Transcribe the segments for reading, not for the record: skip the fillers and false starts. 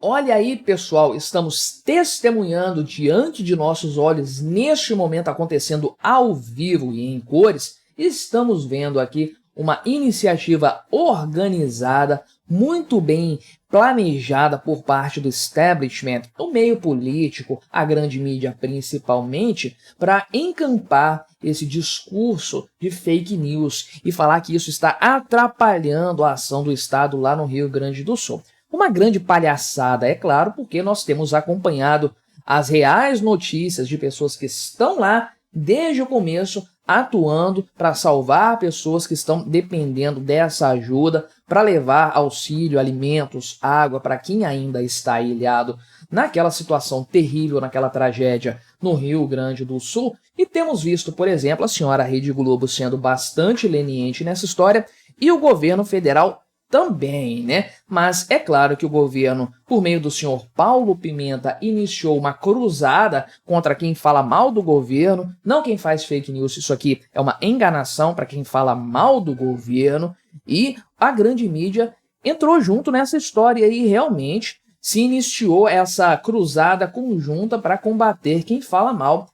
Olha aí, pessoal, estamos testemunhando diante de nossos olhos, neste momento acontecendo ao vivo e em cores, estamos vendo aqui uma iniciativa organizada, muito bem planejada por parte do establishment, o meio político, a grande mídia principalmente, para encampar esse discurso de fake news e falar que isso está atrapalhando a ação do Estado lá no Rio Grande do Sul. Uma grande palhaçada, é claro, porque nós temos acompanhado as reais notícias de pessoas que estão lá desde o começo, atuando para salvar pessoas que estão dependendo dessa ajuda, para levar auxílio, alimentos, água para quem ainda está ilhado naquela situação terrível, naquela tragédia no Rio Grande do Sul. E temos visto, por exemplo, a senhora Rede Globo sendo bastante leniente nessa história e o governo federal também, né? Mas é claro que o governo, por meio do senhor Paulo Pimenta, iniciou uma cruzada contra quem fala mal do governo, não quem faz fake news. Isso aqui é uma enganação para quem fala mal do governo, e a grande mídia entrou junto nessa história e realmente se iniciou essa cruzada conjunta para combater quem fala mal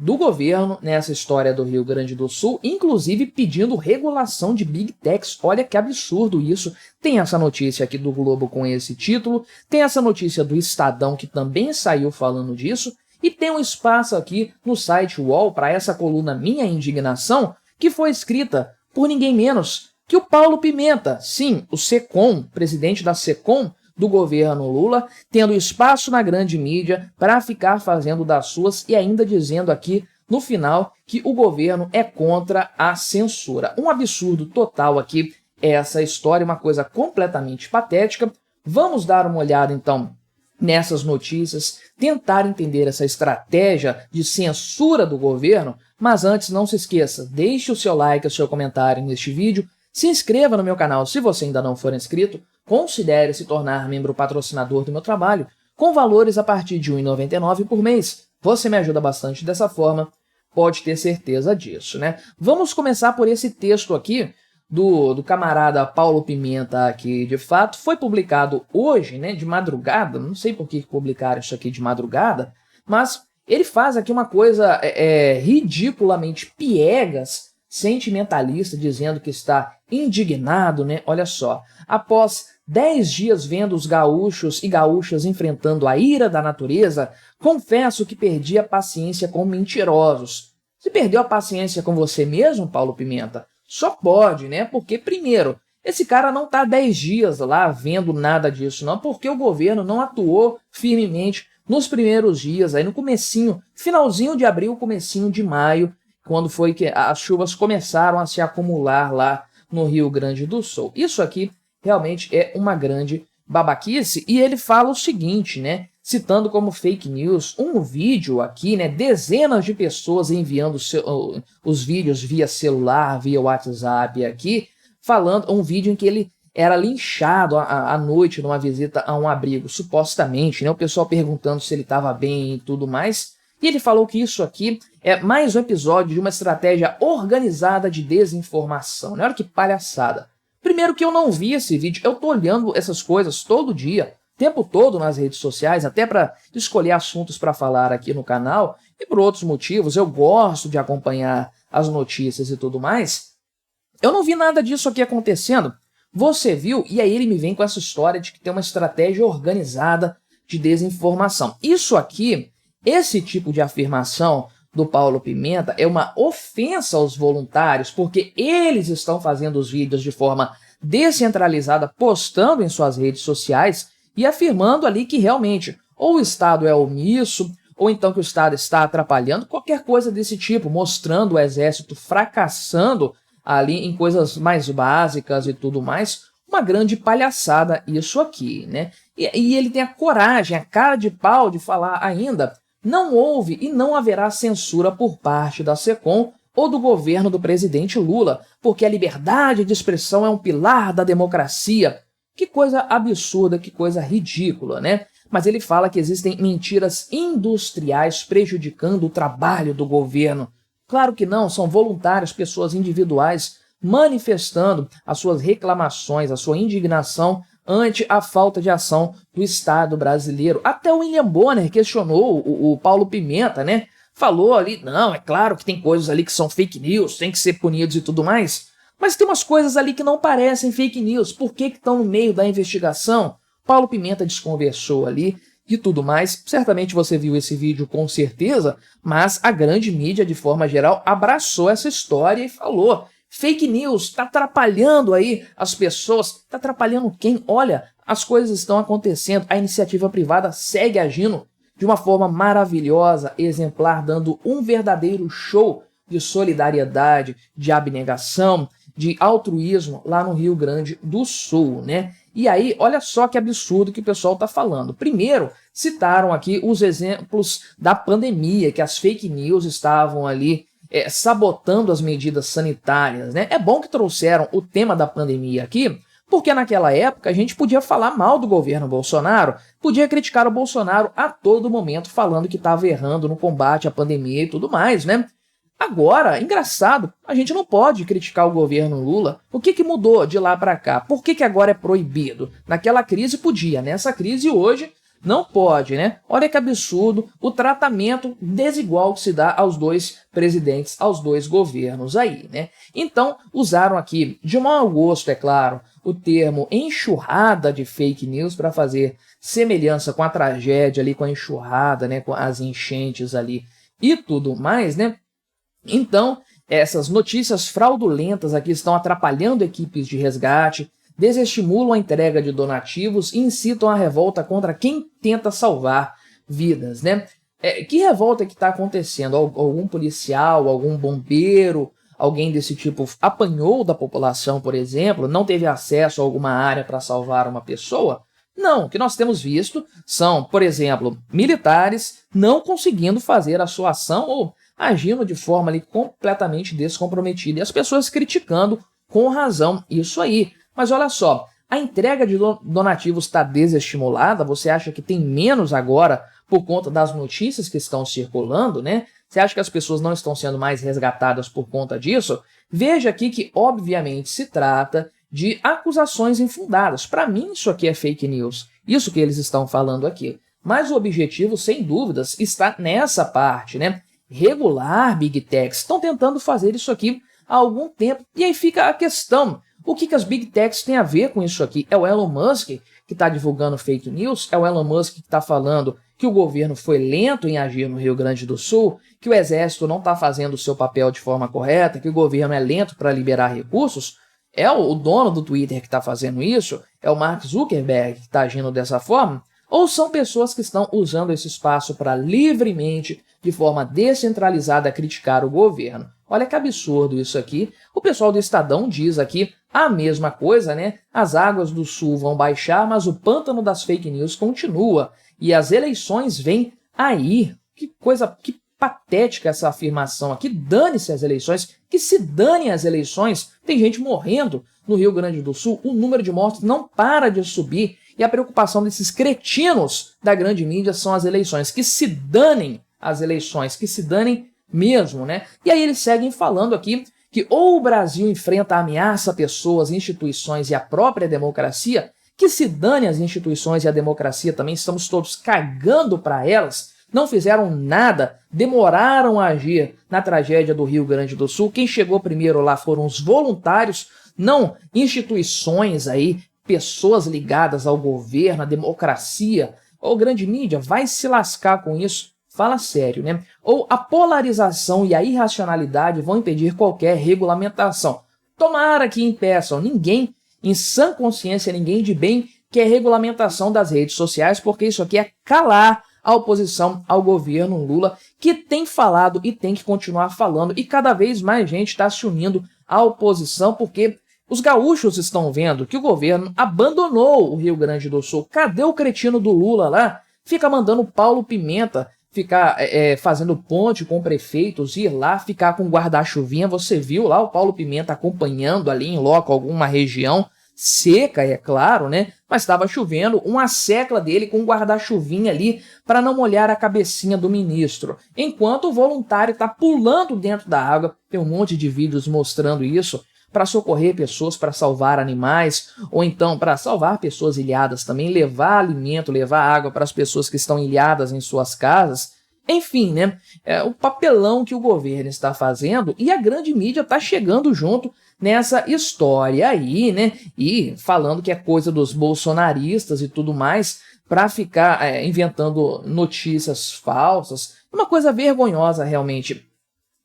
do governo nessa história do Rio Grande do Sul, inclusive pedindo regulação de Big Techs. Olha que absurdo isso. Tem essa notícia aqui do Globo com esse título, tem essa notícia do Estadão que também saiu falando disso, e tem um espaço aqui no site UOL para essa coluna Minha Indignação, que foi escrita por ninguém menos que o Paulo Pimenta, sim, o SECOM, presidente da SECOM, do governo Lula, tendo espaço na grande mídia para ficar fazendo das suas e ainda dizendo aqui no final que o governo é contra a censura. Um absurdo total aqui essa história, uma coisa completamente patética. Vamos dar uma olhada então nessas notícias, tentar entender essa estratégia de censura do governo, mas antes não se esqueça, deixe o seu like, o seu comentário neste vídeo, se inscreva no meu canal se você ainda não for inscrito, considere se tornar membro patrocinador do meu trabalho, com valores a partir de R$ 1,99 por mês. Você me ajuda bastante dessa forma, pode ter certeza disso, né? Vamos começar por esse texto aqui do camarada Paulo Pimenta, que de fato foi publicado hoje, né, de madrugada. Não sei por que publicaram isso aqui de madrugada, mas ele faz aqui uma coisa ridiculamente piegas, sentimentalista, dizendo que está indignado, né? Olha só, após 10 dias vendo os gaúchos e gaúchas enfrentando a ira da natureza, confesso que perdi a paciência com mentirosos. Você perdeu a paciência com você mesmo, Paulo Pimenta? Só pode, né? Porque, primeiro, esse cara não está 10 dias lá vendo nada disso, não, porque o governo não atuou firmemente nos primeiros dias, aí no comecinho, finalzinho de abril, comecinho de maio, quando foi que as chuvas começaram a se acumular lá no Rio Grande do Sul. Isso aqui realmente é uma grande babaquice, e ele fala o seguinte, né, citando como fake news um vídeo aqui, né, dezenas de pessoas enviando os vídeos via celular, via WhatsApp aqui, falando um vídeo em que ele era linchado à noite numa visita a um abrigo, supostamente, né, o pessoal perguntando se ele estava bem e tudo mais. E ele falou que isso aqui é mais um episódio de uma estratégia organizada de desinformação. Olha que palhaçada. Primeiro que eu não vi esse vídeo, eu tô olhando essas coisas todo dia, o tempo todo nas redes sociais, até para escolher assuntos para falar aqui no canal, e por outros motivos, eu gosto de acompanhar as notícias e tudo mais. Eu não vi nada disso aqui acontecendo. Você viu? E aí ele me vem com essa história de que tem uma estratégia organizada de desinformação. Isso aqui, esse tipo de afirmação do Paulo Pimenta é uma ofensa aos voluntários, porque eles estão fazendo os vídeos de forma descentralizada, postando em suas redes sociais e afirmando ali que realmente ou o Estado é omisso, ou então que o Estado está atrapalhando, qualquer coisa desse tipo, mostrando o Exército fracassando ali em coisas mais básicas e tudo mais. Uma grande palhaçada isso aqui, né? E ele tem a coragem, a cara de pau de falar ainda: não houve e não haverá censura por parte da SECOM ou do governo do presidente Lula, porque a liberdade de expressão é um pilar da democracia. Que coisa absurda, que coisa ridícula, né? Mas ele fala que existem mentiras industriais prejudicando o trabalho do governo. Claro que não, são voluntários, pessoas individuais, manifestando as suas reclamações, a sua indignação ante a falta de ação do Estado brasileiro. Até o William Bonner questionou o Paulo Pimenta, né? Falou ali, não, é claro que tem coisas ali que são fake news, tem que ser punidos e tudo mais, mas tem umas coisas ali que não parecem fake news, por que estão no meio da investigação? Paulo Pimenta desconversou ali e tudo mais. Certamente você viu esse vídeo com certeza, mas a grande mídia, de forma geral, abraçou essa história e falou: fake news, está atrapalhando aí as pessoas. Está atrapalhando quem? Olha, as coisas estão acontecendo, a iniciativa privada segue agindo de uma forma maravilhosa, exemplar, dando um verdadeiro show de solidariedade, de abnegação, de altruísmo lá no Rio Grande do Sul, né? E aí, olha só que absurdo que o pessoal está falando. Primeiro, citaram aqui os exemplos da pandemia, que as fake news estavam ali sabotando as medidas sanitárias, né? É bom que trouxeram o tema da pandemia aqui, porque naquela época a gente podia falar mal do governo Bolsonaro, podia criticar o Bolsonaro a todo momento, falando que estava errando no combate à pandemia e tudo mais, né? Agora, engraçado, a gente não pode criticar o governo Lula. O que mudou de lá para cá? Por que agora é proibido? Naquela crise podia, nessa crise hoje não pode, né? Olha que absurdo o tratamento desigual que se dá aos dois presidentes, aos dois governos aí, né? Então, usaram aqui, de mau gosto, é claro, o termo enxurrada de fake news para fazer semelhança com a tragédia ali, com a enxurrada, né? Com as enchentes ali e tudo mais, né? Então, essas notícias fraudulentas aqui estão atrapalhando equipes de resgate, desestimulam a entrega de donativos e incitam a revolta contra quem tenta salvar vidas, né? Que revolta que está acontecendo? Algum policial, algum bombeiro, alguém desse tipo apanhou da população, por exemplo, não teve acesso a alguma área para salvar uma pessoa? Não, o que nós temos visto são, por exemplo, militares não conseguindo fazer a sua ação ou agindo de forma ali completamente descomprometida e as pessoas criticando com razão isso aí. Mas olha só, a entrega de donativos está desestimulada, você acha que tem menos agora por conta das notícias que estão circulando, né? Você acha que as pessoas não estão sendo mais resgatadas por conta disso? Veja aqui que, obviamente, se trata de acusações infundadas. Para mim, isso aqui é fake news, isso que eles estão falando aqui. Mas o objetivo, sem dúvidas, está nessa parte, né? Regular Big Techs estão tentando fazer isso aqui há algum tempo. E aí fica a questão, o que as Big Techs têm a ver com isso aqui? É o Elon Musk que está divulgando fake news? É o Elon Musk que está falando que o governo foi lento em agir no Rio Grande do Sul? Que o exército não está fazendo o seu papel de forma correta? Que o governo é lento para liberar recursos? É o dono do Twitter que está fazendo isso? É o Mark Zuckerberg que está agindo dessa forma? Ou são pessoas que estão usando esse espaço para livremente, de forma descentralizada, criticar o governo? Olha que absurdo isso aqui. O pessoal do Estadão diz aqui a mesma coisa, né? As águas do Sul vão baixar, mas o pântano das fake news continua. E as eleições vêm aí. Que coisa, que patética essa afirmação aqui. Dane-se as eleições, que se dane as eleições. Tem gente morrendo no Rio Grande do Sul, o número de mortos não para de subir. E a preocupação desses cretinos da grande mídia são as eleições. Que se danem as eleições, que se danem mesmo, né? E aí eles seguem falando aqui que ou o Brasil enfrenta a ameaça a pessoas, instituições e a própria democracia, que se dane as instituições e a democracia também, estamos todos cagando para elas, não fizeram nada, demoraram a agir na tragédia do Rio Grande do Sul. Quem chegou primeiro lá foram os voluntários, não instituições aí, pessoas ligadas ao governo, à democracia. Ou grande mídia, vai se lascar com isso. Fala sério, né? Ou a polarização e a irracionalidade vão impedir qualquer regulamentação. Tomara que impeçam. Ninguém, em sã consciência, ninguém de bem quer regulamentação das redes sociais, porque isso aqui é calar a oposição ao governo Lula, que tem falado e tem que continuar falando, e cada vez mais gente está se unindo à oposição, porque os gaúchos estão vendo que o governo abandonou o Rio Grande do Sul. Cadê o cretino do Lula lá? Fica mandando Paulo Pimenta ficar fazendo ponte com prefeitos, ir lá, ficar com guarda-chuvinha. Você viu lá o Paulo Pimenta acompanhando ali em loco alguma região seca, é claro, né? Mas estava chovendo, uma secla dele com um guarda-chuvinha ali para não molhar a cabecinha do ministro. Enquanto o voluntário está pulando dentro da água, tem um monte de vídeos mostrando isso, para socorrer pessoas, para salvar animais, ou então para salvar pessoas ilhadas também, levar alimento, levar água para as pessoas que estão ilhadas em suas casas. Enfim, né, o papelão que o governo está fazendo e a grande mídia está chegando junto nessa história aí, né, e falando que é coisa dos bolsonaristas e tudo mais, para ficar inventando notícias falsas. Uma coisa vergonhosa realmente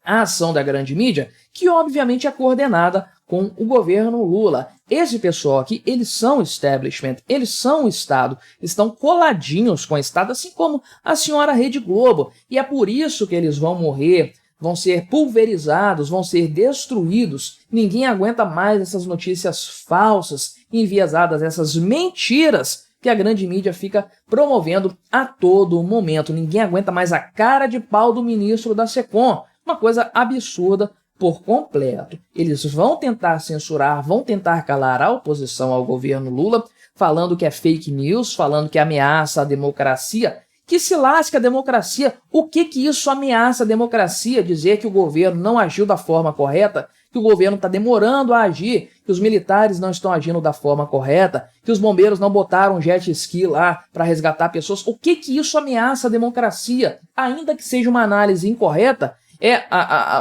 a ação da grande mídia, que obviamente é coordenada com o governo Lula. Esse pessoal aqui, eles são establishment, eles são o Estado, estão coladinhos com o Estado, assim como a senhora Rede Globo. E é por isso que eles vão morrer, vão ser pulverizados, vão ser destruídos. Ninguém aguenta mais essas notícias falsas, enviesadas, essas mentiras que a grande mídia fica promovendo a todo momento. Ninguém aguenta mais a cara de pau do ministro da SECOM. Uma coisa absurda por completo. Eles vão tentar censurar, vão tentar calar a oposição ao governo Lula, falando que é fake news, falando que ameaça a democracia. Que se lasque a democracia. O que isso ameaça a democracia? Dizer que o governo não agiu da forma correta, que o governo está demorando a agir, que os militares não estão agindo da forma correta, que os bombeiros não botaram jet ski lá para resgatar pessoas. O que isso ameaça a democracia? Ainda que seja uma análise incorreta,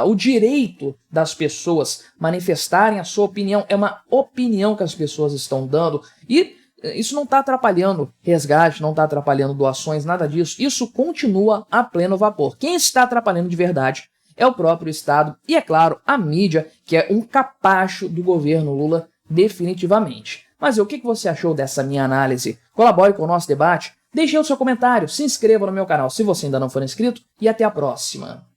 o direito das pessoas manifestarem a sua opinião, é uma opinião que as pessoas estão dando, e isso não está atrapalhando resgate, não está atrapalhando doações, nada disso. Isso continua a pleno vapor. Quem está atrapalhando de verdade é o próprio Estado e, é claro, a mídia, que é um capacho do governo Lula definitivamente. Mas o que você achou dessa minha análise? Colabore com o nosso debate, deixe o seu comentário, se inscreva no meu canal se você ainda não for inscrito e até a próxima.